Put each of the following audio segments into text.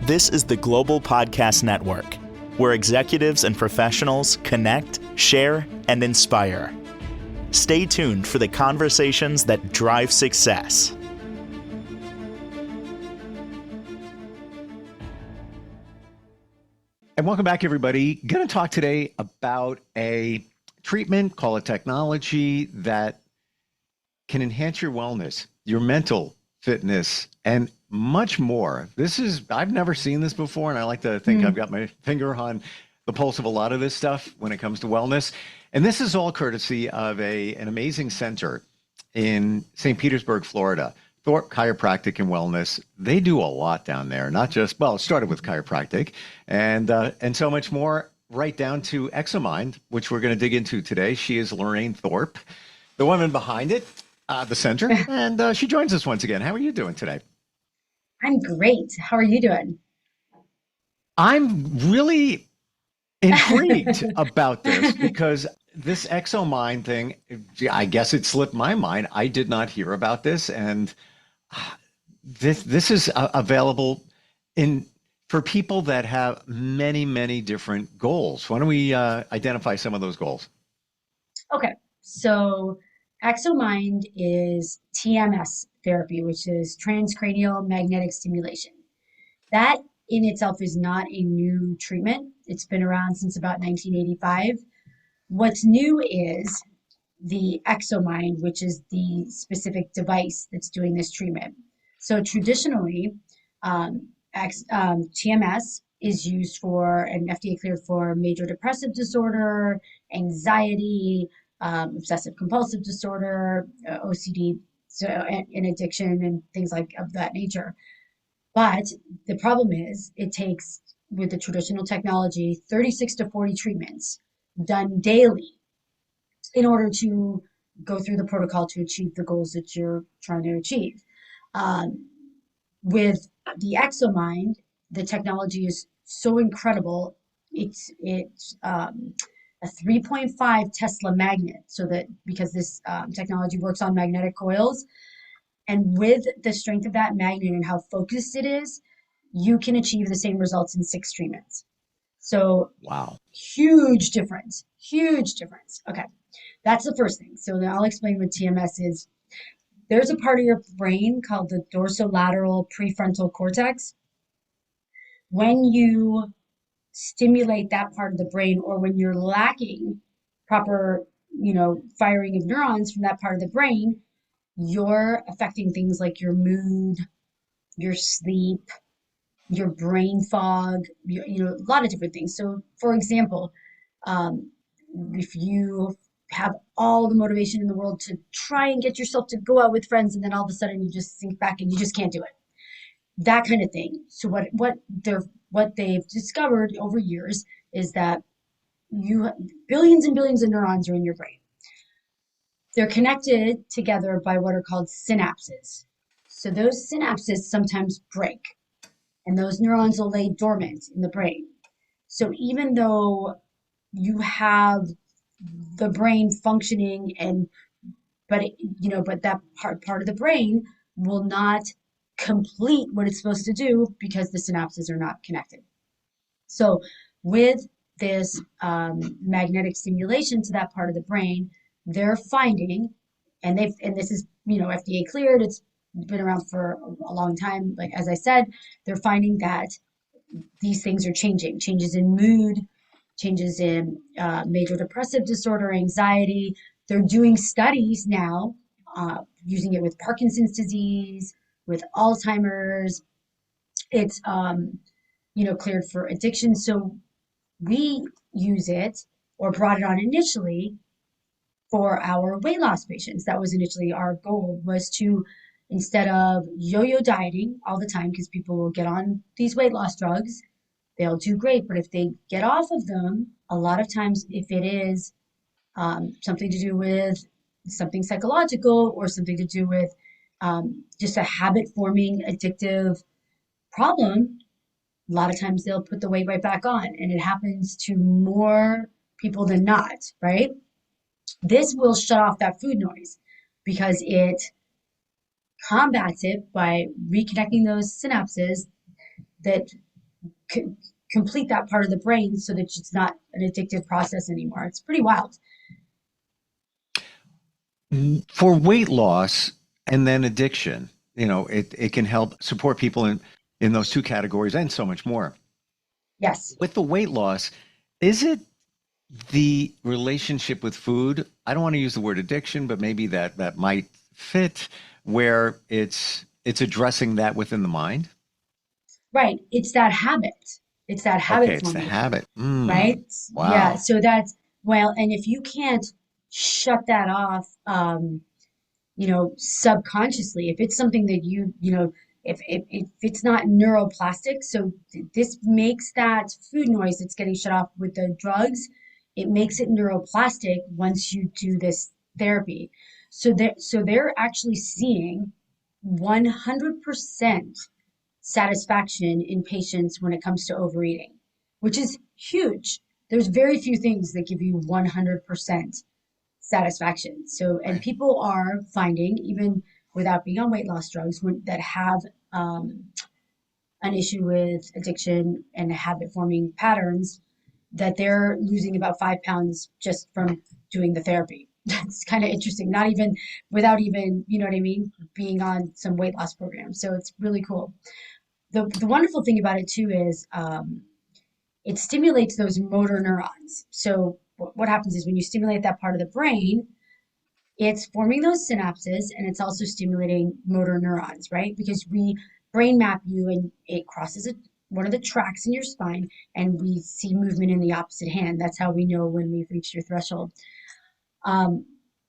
This is the Global Podcast Network, where executives and professionals connect, share, and inspire. Stay tuned for the conversations that drive success. And welcome back, everybody. Going to talk today about a treatment, call it technology, that can enhance your wellness, your mental fitness, and much more. I've never seen this before, and I like to think I've got my finger on the pulse of a lot of this stuff when it comes to wellness. And this is all courtesy of an amazing center in St. Petersburg, Florida, Thorpe Chiropractic and Wellness. They do a lot down there, not just, well, it started with chiropractic and so much more, right down to ExoMind, which we're going to dig into today. She is Lorraine Thorpe, the woman behind it, the center, and she joins us once again. How are you doing today? I'm great. How are you doing? I'm really intrigued about this because this ExoMind thing, I guess it slipped my mind. I did not hear about this, and this is available for people that have many, many different goals. Why don't we identify some of those goals? Okay, so ExoMind is TMS therapy, which is transcranial magnetic stimulation. That in itself is not a new treatment. It's been around since about 1985. What's new is the ExoMind, which is the specific device that's doing this treatment. So traditionally, TMS is used for and FDA cleared for major depressive disorder, anxiety, obsessive compulsive disorder, OCD, so and addiction and things like of that nature. But the problem is it takes, with the traditional technology, 36 to 40 treatments done daily in order to go through the protocol to achieve the goals that you're trying to achieve. With the ExoMind, the technology is so incredible. It's a 3.5 Tesla magnet, so that because this technology works on magnetic coils, and with the strength of that magnet and how focused it is, you can achieve the same results in 6 treatments. So, wow, huge difference, huge difference. Okay, that's the first thing. So now I'll explain what TMS is. There's a part of your brain called the dorsolateral prefrontal cortex. When you stimulate that part of the brain, or when you're lacking proper, firing of neurons from that part of the brain, you're affecting things like your mood, your sleep, your brain fog, a lot of different things. So, for example, if you have all the motivation in the world to try and get yourself to go out with friends, and then all of a sudden you just sink back and you just can't do it, that kind of thing. So what they've discovered over years is that billions and billions of neurons are in your brain. They're connected together by what are called synapses. So those synapses sometimes break, and those neurons will lay dormant in the brain. So even though you have the brain functioning, but that part of the brain will not complete what it's supposed to do because the synapses are not connected. So with this magnetic stimulation to that part of the brain, they're finding, and this is FDA cleared, it's been around for a long time, like as I said, they're finding that these things are changes in mood, changes in major depressive disorder, anxiety. They're doing studies now using it with Parkinson's disease, with Alzheimer's. It's cleared for addiction. So we use it, or brought it on initially, for our weight loss patients. That was initially our goal, was to, instead of yo-yo dieting all the time, because people will get on these weight loss drugs, they'll do great, but if they get off of them, a lot of times, if it is something to do with something psychological, or something to do with just a habit-forming addictive problem, a lot of times they'll put the weight right back on, and it happens to more people than not, right? This will shut off that food noise because it combats it by reconnecting those synapses that c- complete that part of the brain so that it's not an addictive process anymore. It's pretty wild. For weight loss and then addiction, it can help support people in those two categories and so much more. Yes. With the weight loss, is it the relationship with food? I don't want to use the word addiction, but maybe that might fit, where it's addressing that within the mind. Right. It's that habit. It's that Okay, habit it's the formation, habit. right? Yeah. Wow. So that's, well, and if you can't shut that off, subconsciously, if it's something that if it's not neuroplastic, so this makes that food noise that's getting shut off with the drugs, it makes it neuroplastic once you do this therapy. So they're actually seeing 100% satisfaction in patients when it comes to overeating, which is huge. There's very few things that give you 100% satisfaction. So, and Right. people are finding, even without being on weight loss drugs, that have um, an issue with addiction and habit forming patterns, that they're losing about 5 pounds just from doing the therapy. It's kind of interesting, not even without even, you know what I mean, being on some weight loss program. So it's really cool. The wonderful thing about it too is it stimulates those motor neurons. So what happens is when you stimulate that part of the brain, it's forming those synapses and it's also stimulating motor neurons, right? Because we brain map you and it crosses one of the tracks in your spine and we see movement in the opposite hand. That's how we know when we've reached your threshold. Um,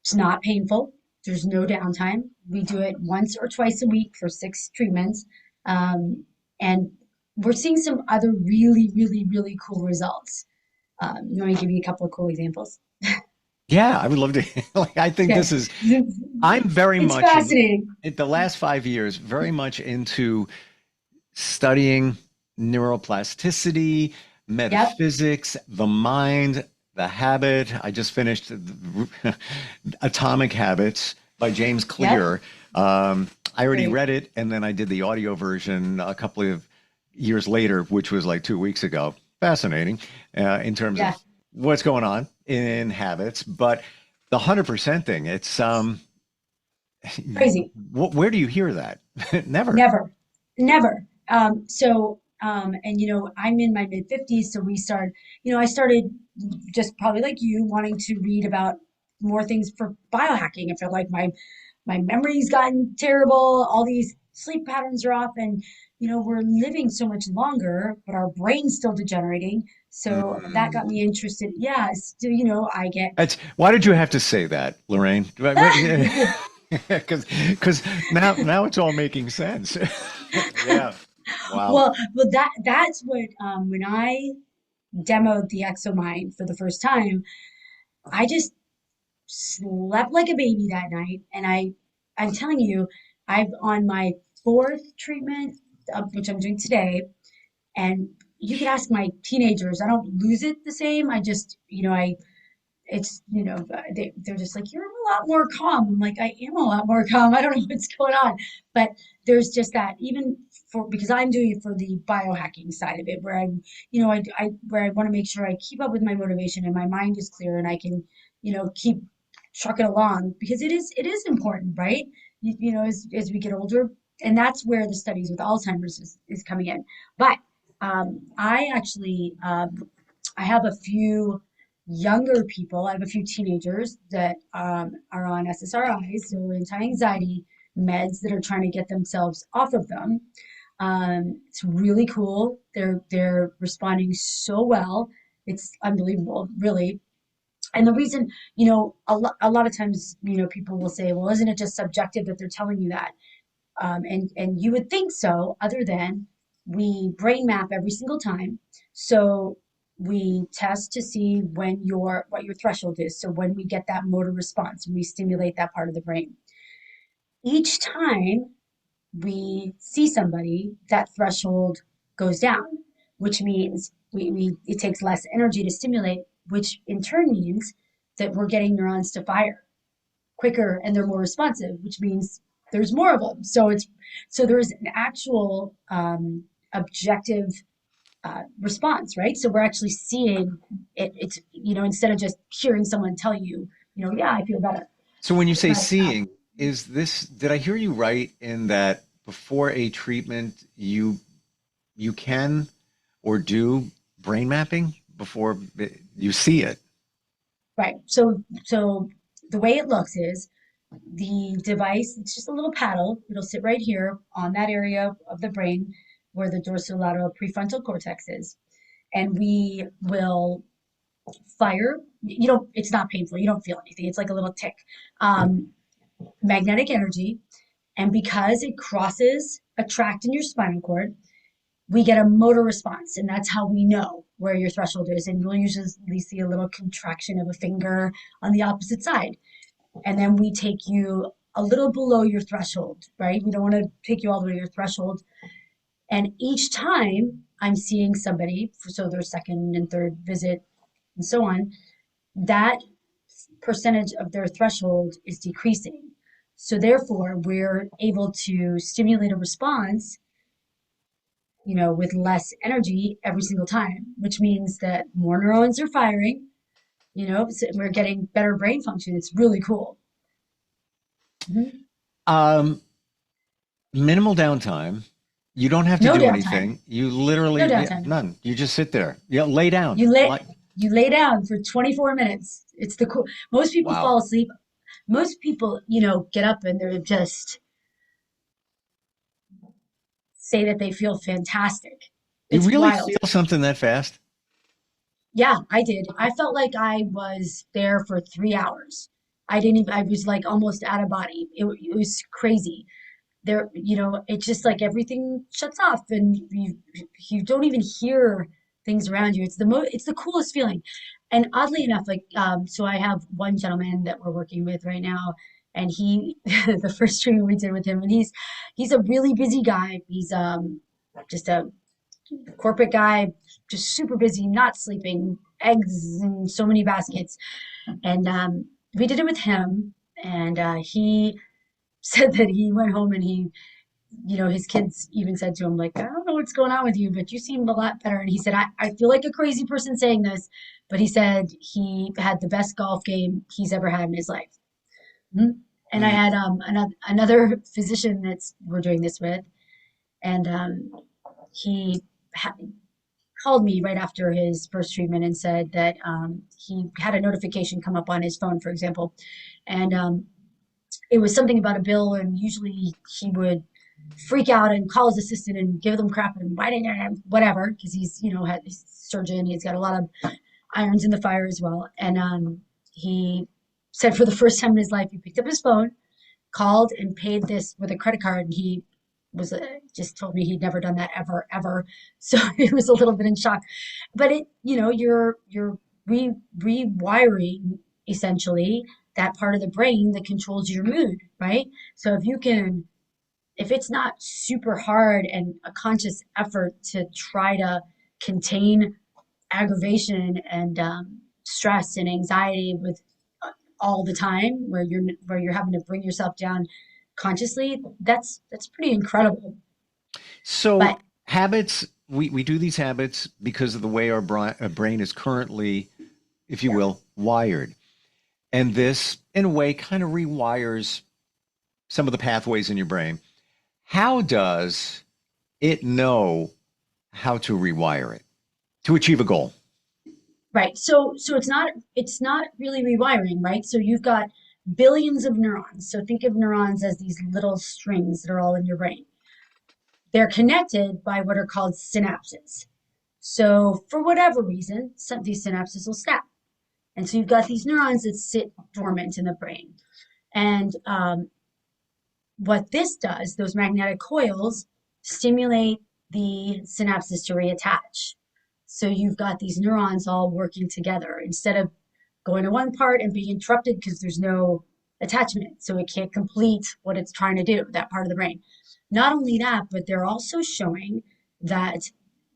it's not painful. There's no downtime. We do it once or twice a week for 6 treatments. And we're seeing some other really, really, really cool results. You want me to give you a couple of cool examples? Yeah, I would love to. Like, I think Okay. this is, I'm very It's much fascinating. in the last 5 years, very much into studying neuroplasticity, Yep. metaphysics, the mind, the habit. I just finished Atomic Habits by James Yep. Clear. I already Great. read it, and then I did the audio version a couple of years later, which was like 2 weeks ago. Fascinating in terms Yeah. of what's going on in habits, but the 100% thing, it's Crazy. where do you hear that? Never. Never. Never. And I'm in my mid 50s, so I started just probably like you, wanting to read about more things for biohacking. I felt like my memory's gotten terrible, all these sleep patterns are off, and we're living so much longer, but our brain's still degenerating. So that got Mm. me interested. Yeah, so, I get Why did you have to say that, Lorraine? Because now it's all making sense. Yeah. Wow. well, that's what when I demoed the ExoMind for the first time, I just slept like a baby that night. And I'm telling you, I'm on my fourth treatment, which I'm doing today. And you could ask my teenagers, I don't lose it the same. I just, it's, they're just like, you're a lot more calm. I'm like, I am a lot more calm. I don't know what's going on. But there's just that, even because I'm doing it for the biohacking side of it, where where I want to make sure I keep up with my motivation and my mind is clear and I can, keep trucking along, because it is important, right? As we get older, and that's where the studies with Alzheimer's is coming in. But I actually, I have a few younger people. I have a few teenagers that are on SSRIs, so anti-anxiety meds, that are trying to get themselves off of them. It's really cool. They're responding so well. It's unbelievable, really. And the reason, a lot of times, people will say, well, isn't it just subjective that they're telling you that? And you would think so, other than we brain map every single time. So we test to see what your threshold is. So when we get that motor response, and we stimulate that part of the brain. Each time we see somebody, that threshold goes down, which means it takes less energy to stimulate, which in turn means that we're getting neurons to fire quicker and they're more responsive, which means there's more of them. So there's an actual objective response, right? So we're actually seeing it. It's, instead of just hearing someone tell you, yeah, I feel better. So when you say But seeing, did I hear you right in that before a treatment, you can or do brain mapping before you see it? right. So the way it looks is the device, it's just a little paddle. It'll sit right here on that area of the brain where the dorsolateral prefrontal cortex is. And we will fire, it's not painful. You don't feel anything. It's like a little tick. Um, Magnetic energy. And because it crosses a tract in your spinal cord, we get a motor response. And that's how we know where your threshold is. And you'll usually see a little contraction of a finger on the opposite side. And then we take you a little below your threshold, right? We don't want to take you all the way to your threshold. And each time I'm seeing somebody, so their second and third visit and so on, that percentage of their threshold is decreasing. So therefore, we're able to stimulate a response, with less energy every single time, which means that more neurons are firing, so we're getting better brain function. It's really cool. Mhm. Um, Minimal downtime. You don't have to No do downtime. anything. You No literally, yeah, downtime. none. You just sit there. Yeah, lay down. You lay Like, you lay down for 24 minutes. It's the cool. Most people wow. fall asleep. Most people, get up and they're just say that they feel fantastic. You It's really wild. feel something that fast? Yeah, I did. I felt like I was there for 3 hours. I didn't even, I was like almost out of body. It was crazy. There, it's just like everything shuts off and you don't even hear things around you. It's the coolest feeling. And oddly enough, like, so I have one gentleman that we're working with right now, and he, the first training we did with him, and he's a really busy guy. He's just a corporate guy, just super busy, not sleeping, eggs in so many baskets. And we did it with him, and he said that he went home and his kids even said to him, like, I don't know what's going on with you, but you seem a lot better. And he said, I feel like a crazy person saying this, but he said he had the best golf game he's ever had in his life. Mhm. And I Mm. had another physician that's we're doing this with, and he ha- called me right after his first treatment and said that he had a notification come up on his phone, for example, and it was something about a bill, and usually he would freak out and call his assistant and give them crap and why didn't I, whatever, because he's he's a surgeon, he's got a lot of irons in the fire as well, and he said for the first time in his life he picked up his phone, called and paid this with a credit card, and he was just told me he'd never done that ever. So he was a little bit in shock. But you're rewiring essentially that part of the brain that controls your mood, right? So if it's not super hard and a conscious effort to try to contain aggravation and stress and anxiety with all the time, where you're having to bring yourself down consciously, that's pretty incredible. So But habits, we do these habits because of the way our brain is currently, if you yeah, will, wired. And this, in a way, kind of rewires some of the pathways in your brain. How does it know how to rewire it to achieve a goal? right. So it's not really rewiring, right? So you've got billions of neurons. So think of neurons as these little strings that are all in your brain. They're connected by what are called synapses. So for whatever reason, some of these synapses will snap. And so you've got these neurons that sit dormant in the brain. And what this does, those magnetic coils stimulate the synapses to reattach. So you've got these neurons all working together instead of going to one part and being interrupted because there's no attachment. So it can't complete what it's trying to do, that part of the brain. Not only that, but they're also showing that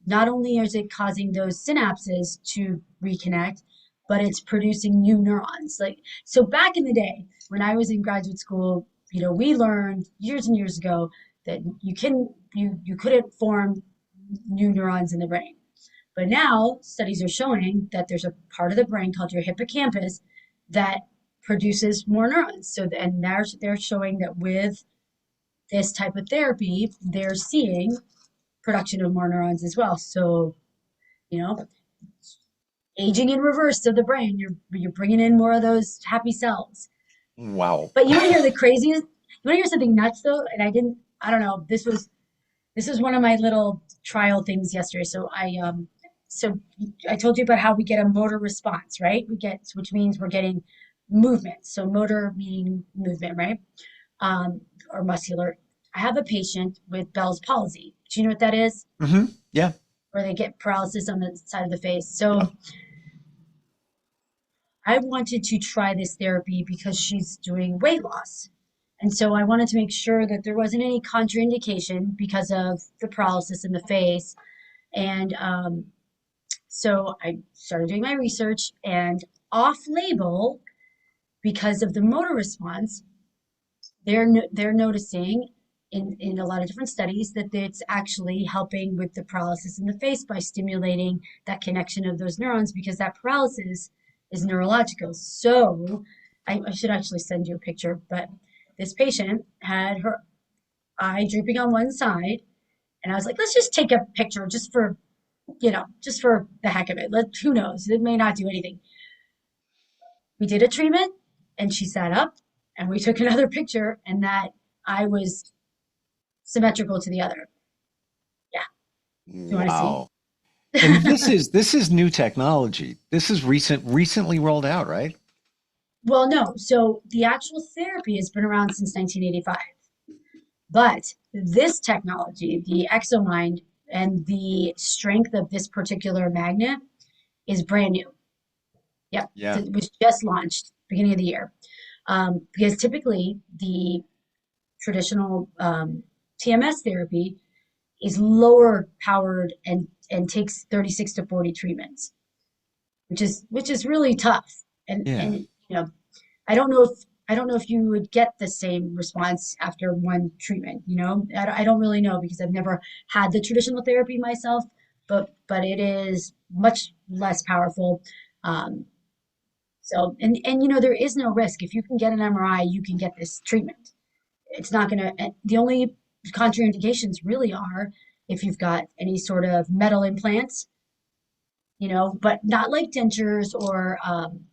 not only is it causing those synapses to reconnect, but it's producing new neurons. Like, so back in the day when I was in graduate school, we learned years and years ago that you couldn't form new neurons in the brain. But now studies are showing that there's a part of the brain called your hippocampus that produces more neurons. So, and they're showing that with this type of therapy, they're seeing production of more neurons as well. So, you know, aging in reverse of the brain, you're bringing in more of those happy cells. Wow. But you want to hear the craziest? You want to hear something nuts though? And I don't know. This was one of my little trial things yesterday. So I told you about how we get a motor response, right? Which means we're getting movement. So motor meaning movement, right? Or muscular. I have a patient with Bell's palsy. Do you know what that is? Yeah. Where they get paralysis on the side of the face. So Yep. I wanted to try this therapy because she's doing weight loss. And so I wanted to make sure that there wasn't any contraindication because of the paralysis in the face. And so I started doing my research, and off label, because of the motor response, they're noticing in a lot of different studies that it's actually helping with the paralysis in the face by stimulating that connection of those neurons, because that paralysis is neurological. So I should actually send you a picture, but this patient had her eye drooping on one side, and I was like, let's just take a picture just for the heck of it. Who knows? It may not do anything. We did a treatment, and she sat up, and we took another picture, and that eye was symmetrical to the other. Yeah. Do you want to see? Wow. And this is new technology. This is recently rolled out, right? Well, no. So the actual therapy has been around since 1985. But this technology, the ExoMind and the strength of this particular magnet is brand new. Yep. Yeah. It was just launched beginning of the year. Because typically the traditional TMS therapy is lower powered and takes 36 to 40 treatments, which is really tough. And Yeah. I don't know if you would get the same response after one treatment. I don't really know because I've never had the traditional therapy myself, but it is much less powerful. Um, so there is no risk. If you can get an MRI, you can get this treatment. It's not going to, the only contraindications really are if you've got any sort of metal implants, but not like dentures or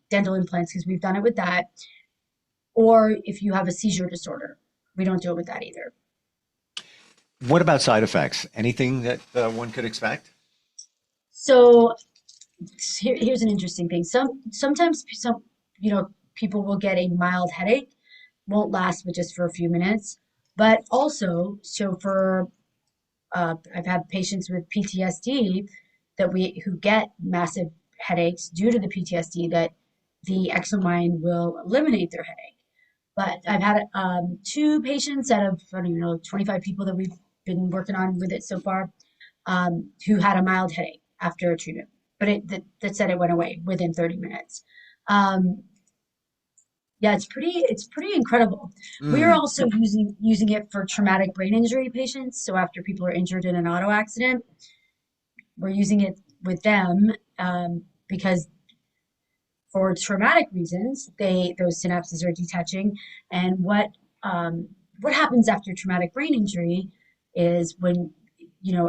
dental implants, because we've done it with that, or if you have a seizure disorder. We don't do it with that either. What about side effects? Anything that one could expect? So here's an interesting thing. Sometimes people will get a mild headache, won't last but just for a few minutes. But also, so for I've had patients with PTSD who get massive headaches due to the PTSD, that the ExoMind will eliminate their headache. But I've had two patients out of, I don't even know, 25 people that we've been working on with it so far, who had a mild headache after a treatment, but that said it went away within 30 minutes. Um, yeah, it's pretty incredible. We are Mm. also using it for traumatic brain injury patients. So after people are injured in an auto accident, we're using it with them, because for traumatic reasons, those synapses are detaching. And what happens after traumatic brain injury is when,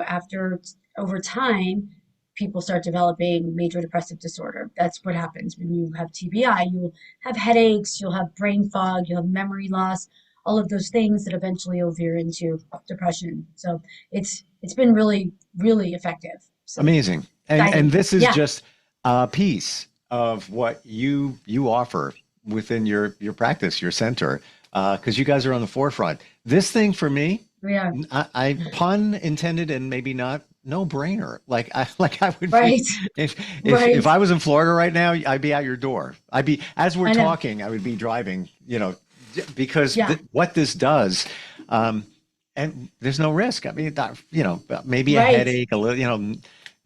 after over time, people start developing major depressive disorder. That's what happens when you have TBI. You'll have headaches, you'll have brain fog, you'll have memory loss, all of those things that eventually will veer into depression. So it's been really, really effective. So Amazing. And exciting. this is Yeah. just a piece of what you offer within your practice, your center, because you guys are on the forefront. This thing for me, We are. I pun intended and maybe not, no brainer. Like I would be Right. if Right. I was in Florida right now, I'd be at your door. I'd be, as we're I know. talking, I would be driving, because Yeah. what this does, and there's no risk. I mean, maybe a Right. headache, a little,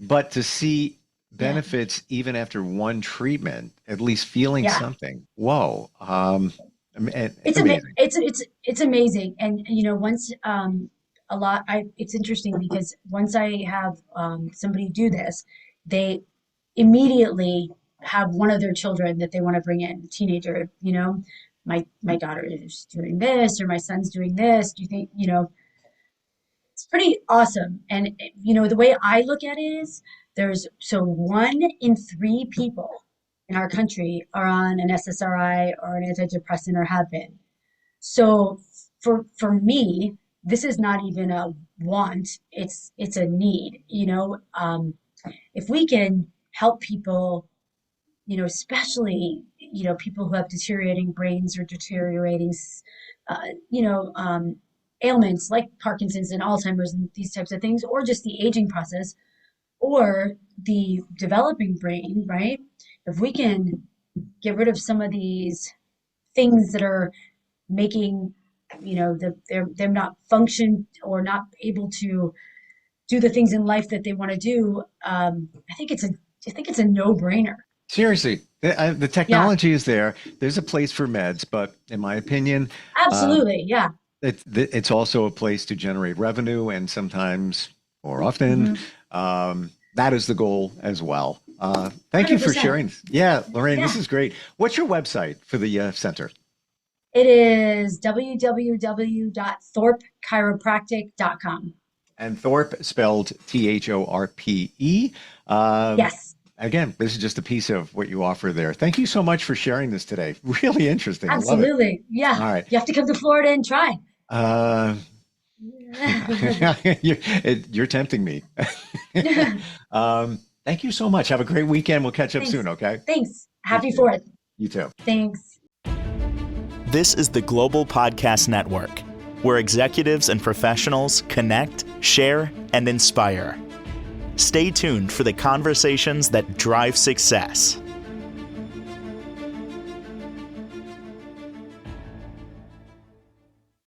but to see Yeah. benefits even after one treatment, at least feeling Yeah. something. Whoa. It's ama Amazing. it's amazing. And once it's interesting because once I have somebody do this, they immediately have one of their children that they want to bring in, teenager, my daughter is doing this or my son's doing this. Do you think, it's pretty awesome. And, the way I look at it is so 1 in 3 people in our country are on an SSRI or an antidepressant or have been. So for me, this is not even a want, it's a need, if we can help people, especially, people who have deteriorating brains or deteriorating, uh, you know, um, ailments like Parkinson's and Alzheimer's and these types of things, or just the aging process or the developing brain, right? If we can get rid of some of these things that are making, them not function or not able to do the things in life that they want to do, I think it's a no-brainer. Seriously, the Yeah, technology is there. There's a place for meds, but in my opinion, uh, absolutely. Yeah. it's also a place to generate revenue, and sometimes, or often, Hmm. that is the goal as well. Thank you for 100%. sharing. Yeah, Lorraine, this Yeah. is great. What's your website for the center? It is www.thorpechiropractic.com. And Thorpe spelled Thorpe. Um, Yes, Again, this is just a piece of what you offer there. Thank you so much for sharing this today. Really interesting. I love it. absolutely. Yeah. All right. You have to come to Florida and try. Uh, you're tempting me. Thank you so much. Have a great weekend. We'll catch up soon, Thanks. okay? Thanks. Thank Happy you. 4th. You too. Thanks. This is the Global Podcast Network, where executives and professionals connect, share, and inspire. Stay tuned for the conversations that drive success.